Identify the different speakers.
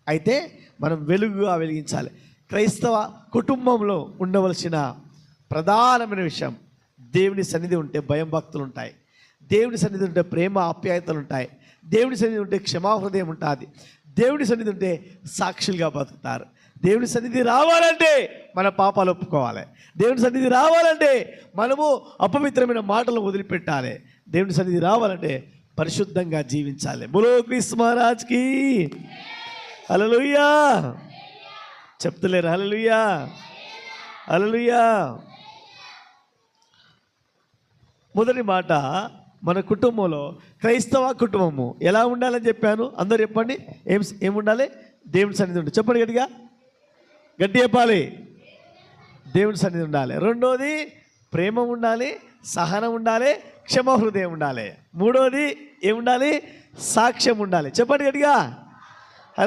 Speaker 1: అయితే మనం వెలుగుగా వెలిగించాలి. క్రైస్తవ కుటుంబంలో ఉండవలసిన ప్రధానమైన విషయం, దేవుని సన్నిధి ఉంటే భయం భక్తులు ఉంటాయి, దేవుని సన్నిధి ఉంటే ప్రేమ ఆప్యాయతలు ఉంటాయి, దేవుని సన్నిధి ఉంటే క్షమాహృదయం ఉంటుంది, దేవుని సన్నిధి ఉంటే సాక్షులుగా బతుకుతారు. దేవుని సన్నిధి రావాలంటే మన పాపాలు ఒప్పుకోవాలి. దేవుని సన్నిధి రావాలంటే మనము అపవిత్రమైన మాటలు వదిలిపెట్టాలి. దేవుని సన్నిధి రావాలంటే పరిశుద్ధంగా జీవించాలి. బోలో క్రీస్తు మహారాజ్కి హల్లెలూయా. చెప్తలేరు హల్లెలూయా, హల్లెలూయా. మొదటి మాట, మన కుటుంబంలో క్రైస్తవ కుటుంబము ఎలా ఉండాలని చెప్పాను. అందరూ చెప్పండి, ఏముండాలి? దేవుని సన్నిధి ఉండాలి. చెప్పండి గట్టిగా, గట్టి చెప్పాలి. దేవుని సన్నిధి ఉండాలి. రెండోది ప్రేమ ఉండాలి, సహనం ఉండాలి, క్షమాహృదయం ఉండాలి. మూడోది ఏముండాలి? సాక్ష్యం ఉండాలి. చెప్పండి గట్టిగా.